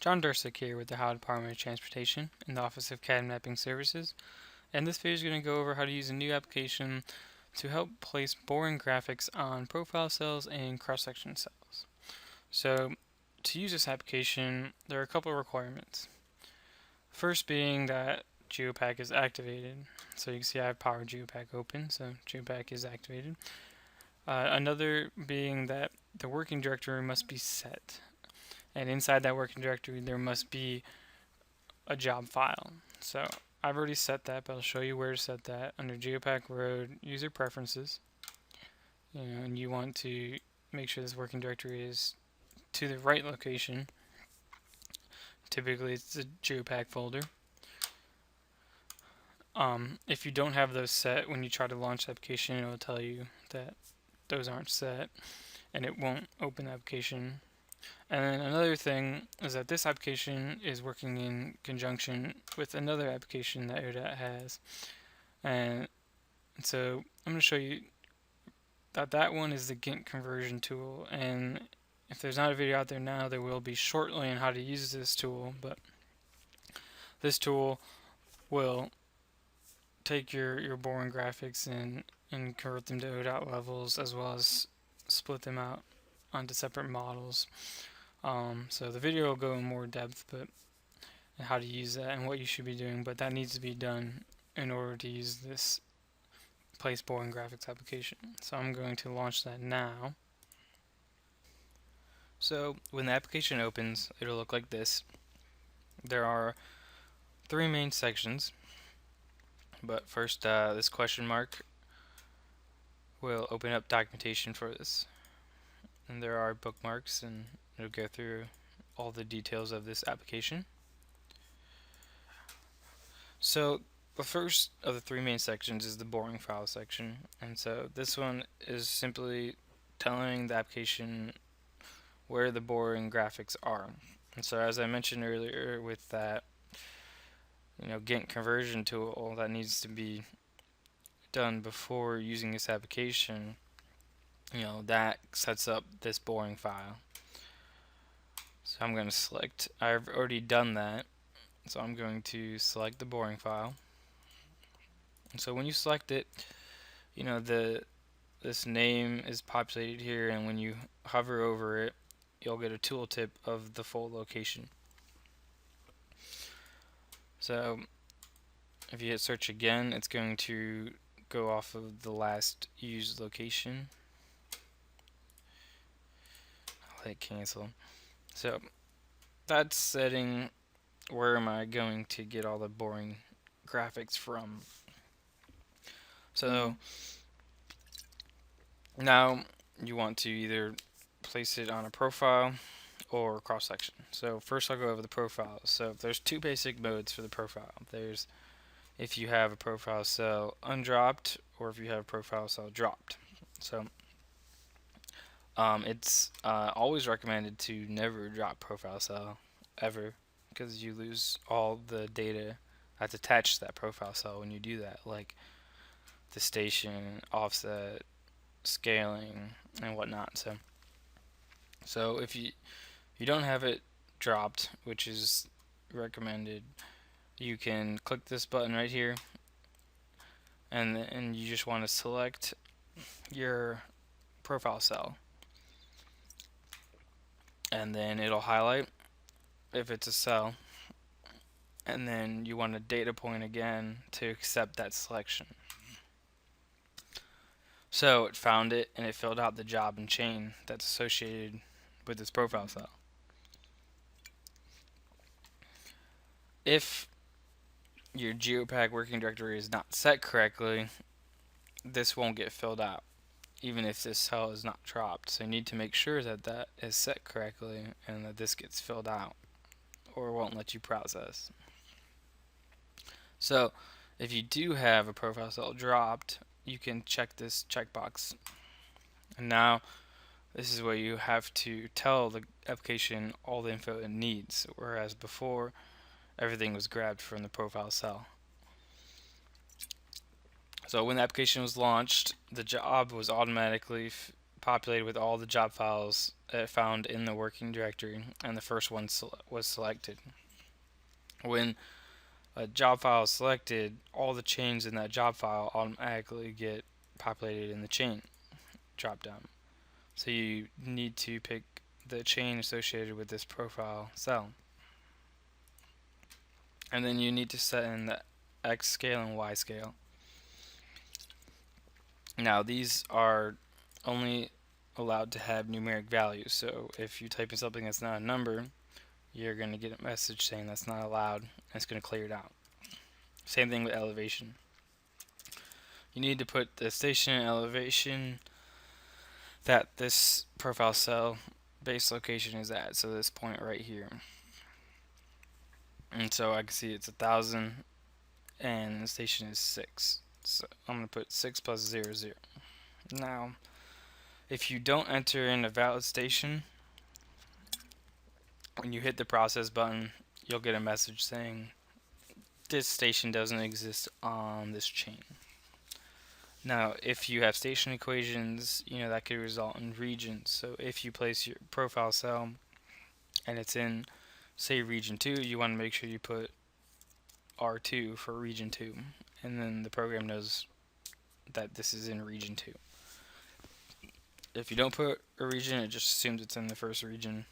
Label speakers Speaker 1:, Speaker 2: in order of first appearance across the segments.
Speaker 1: John Dursick here with the Ohio Department of Transportation in the Office of CAD Mapping Services, and this video is going to go over how to use a new application to help place boring graphics on profile cells and cross-section cells. So, to use this application, there are a couple of requirements. First being that GEOPAK is activated. So you can see I have Power GEOPAK open, so GEOPAK is activated. Another being that the working directory must be set. And inside that working directory there must be a job file. So I've already set that, but I'll show you where to set that under GEOPAK Road User Preferences. And you want to make sure this working directory is to the right location. Typically it's the GEOPAK folder. If you don't have those set, when you try to launch the application, it will tell you that those aren't set and it won't open the application. And then another thing is that this application is working in conjunction with another application that ODOT has. And so I'm going to show you that one is the Gimp Conversion tool. And if there's not a video out there now, there will be shortly on how to use this tool. But this tool will take your boring graphics and convert them to ODOT levels, as well as split them out onto separate models. So the video will go in more depth, but how to use that and what you should be doing, but that needs to be done in order to use this place boring graphics application. So I'm going to launch that now. So when the application opens, it'll look like this. There are three main sections, but first this question mark will open up documentation for this, and there are bookmarks, and it'll go through all the details of this application. So the first of the three main sections is the boring file section, and so this one is simply telling the application where the boring graphics are. And so as I mentioned earlier with that Gimp conversion tool that needs to be done before using this application, that sets up this boring file. So I'm going to select, I've already done that, so I'm going to select the boring file. And so when you select it, this name is populated here, and when you hover over it, you'll get a tooltip of the full location. So if you hit search again, it's going to go off of the last used location. I'll hit cancel. So that's setting where am I going to get all the boring graphics from. So now you want to either place it on a profile or cross section. So first I'll go over the profile. So there's two basic modes for the profile. There's if you have a profile cell undropped or if you have a profile cell dropped. So it's always recommended to never drop profile cell ever, because you lose all the data that's attached to that profile cell when you do that, like the station, offset, scaling, and whatnot. So if you don't have it dropped, which is recommended, you can click this button right here, and you just want to select your profile cell, and then it'll highlight if it's a cell, and then you want a data point again to accept that selection. So it found it and it filled out the job and chain that's associated with this profile cell. If your GEOPAK working directory is not set correctly, this won't get filled out, even if this cell is not dropped. So you need to make sure that that is set correctly and that this gets filled out, or it won't let you process. So if you do have a profile cell dropped, you can check this checkbox. And now this is where you have to tell the application all the info it needs, whereas before everything was grabbed from the profile cell. So when the application was launched, the job was automatically populated with all the job files found in the working directory, and the first one was selected. When a job file is selected, all the chains in that job file automatically get populated in the chain dropdown. So you need to pick the chain associated with this profile cell. And then you need to set in the X scale and Y scale. Now these are only allowed to have numeric values, so if you type in something that's not a number, you're going to get a message saying that's not allowed, and it's going to clear it out. Same thing with elevation. You need to put the station and elevation that this profile cell base location is at, so this point right here. And so I can see it's 1,000 and the station is 6. So I'm going to put 6 plus 0, 0. Now, if you don't enter in a valid station, when you hit the process button, you'll get a message saying this station doesn't exist on this chain. Now, if you have station equations, that could result in regions. So if you place your profile cell and it's in, say, region 2, you want to make sure you put R2 for region 2, and then the program knows that this is in region 2. If you don't put a region, it just assumes it's in the first region.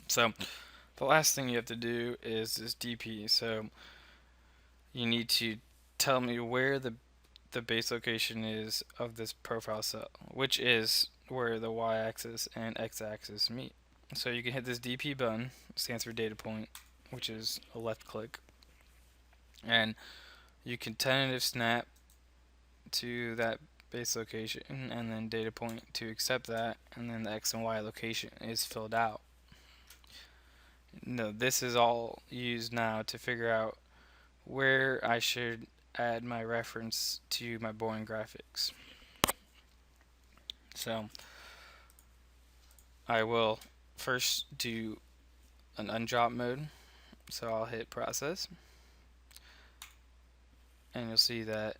Speaker 1: So the last thing you have to do is this DP. So you need to tell me where the base location is of this profile cell, which is where the y-axis and x-axis meet. So you can hit this DP button, stands for data point, which is a left click, and you can tentative snap to that base location and then data point to accept that, and then the x and y location is filled out. No, this is all used now to figure out where I should add my reference to my boring graphics. So I will first do an undrop mode. So I'll hit process, and you'll see that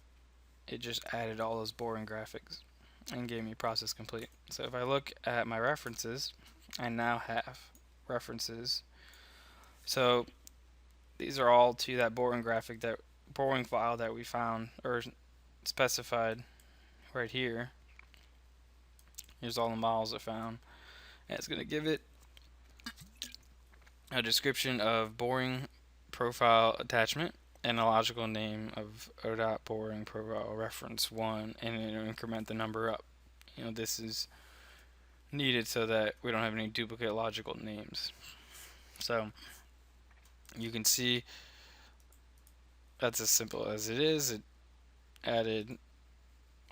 Speaker 1: it just added all those boring graphics and gave me process complete. So if I look at my references, I now have references. So these are all to that boring graphic, that boring file that we found or specified right here. Here's all the models I found, and it's going to give it a description of boring profile attachment and a logical name of o.boring profile reference 1, and it'll increment the number up. This is needed so that we don't have any duplicate logical names. So you can see that's as simple as it is. It added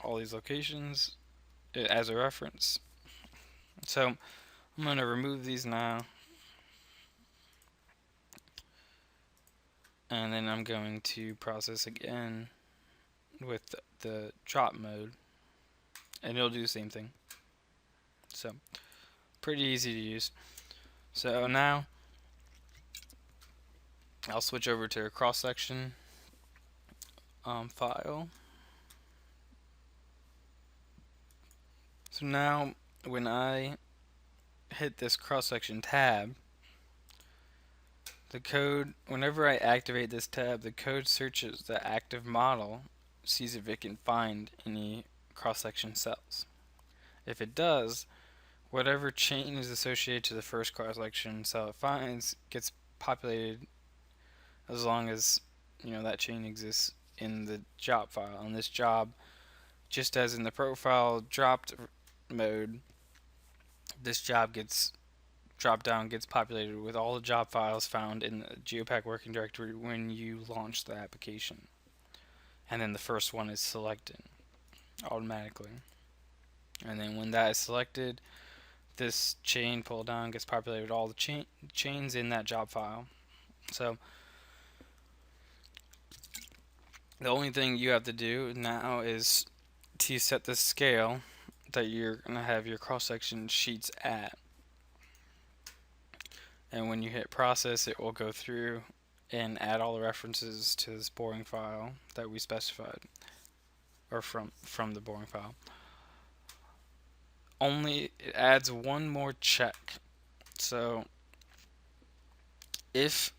Speaker 1: all these locations as a reference. So I'm going to remove these now, and then I'm going to process again with the drop mode, and it'll do the same thing. So pretty easy to use. So now I'll switch over to a cross-section file. So now when I hit this cross-section tab, the code, whenever I activate this tab, the code searches the active model, sees if it can find any cross-section cells. If it does, whatever chain is associated to the first cross-section cell it finds gets populated, as long as that chain exists in the job file. And this job, just as in the profile dropped mode, this job gets drop down, gets populated with all the job files found in the GEOPAK working directory when you launch the application, and then the first one is selected automatically. And then when that is selected, this chain pull down gets populated with all the chains in that job file. So the only thing you have to do now is to set the scale that you're going to have your cross-section sheets at. And when you hit process, it will go through and add all the references to this boring file that we specified, or from the boring file. only it adds one more check. So if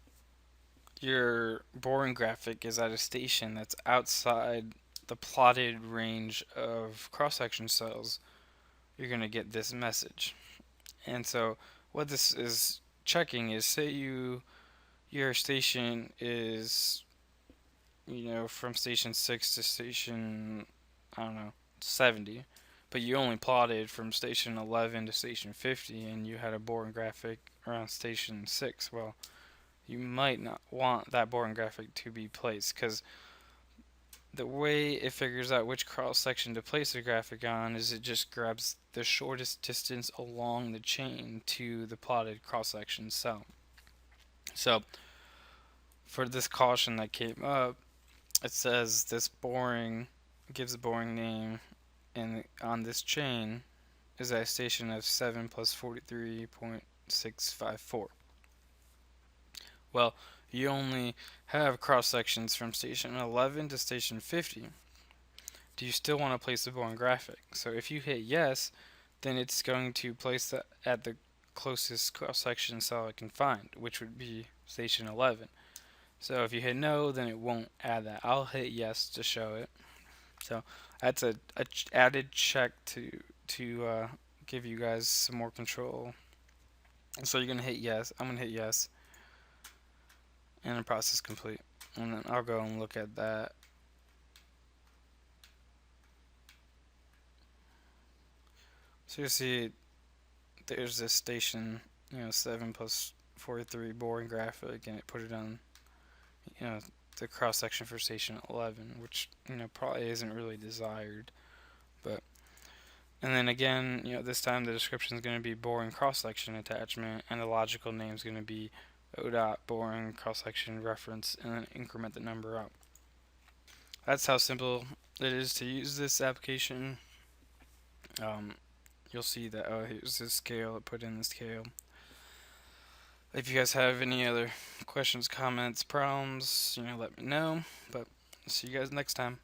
Speaker 1: your boring graphic is at a station that's outside the plotted range of cross-section cells, you're going to get this message. And so what this is checking is, say your station is, from station 6 to station, I don't know, 70, but you only plotted from station 11 to station 50 and you had a boring graphic around station 6. Well, you might not want that boring graphic to be placed, because the way it figures out which cross section to place a graphic on is it just grabs the shortest distance along the chain to the plotted cross section cell. So for this caution that came up, it says this boring gives a boring name, and on this chain is at a station of 7 plus 43.654. Well, you only have cross sections from station 11 to station 50. Do you still want to place the boring graphic? So if you hit yes, then it's going to place that at the closest cross section cell it can find, which would be station 11. So if you hit no, then it won't add that. I'll hit yes to show it. So that's a added check to give you guys some more control. So you're gonna hit yes. I'm gonna hit yes, and the process complete. And then I'll go and look at that. So you see, there's this station, 7 plus 43 boring graphic, and it put it on, the cross section for station 11, which probably isn't really desired. But and then again, this time the description is going to be boring cross section attachment, and the logical name is going to be o dot boring cross section reference, and then increment the number out. That's how simple it is to use this application. You'll see that here's the scale. It put in the scale. If you guys have any other questions, comments, problems, let me know. But see you guys next time.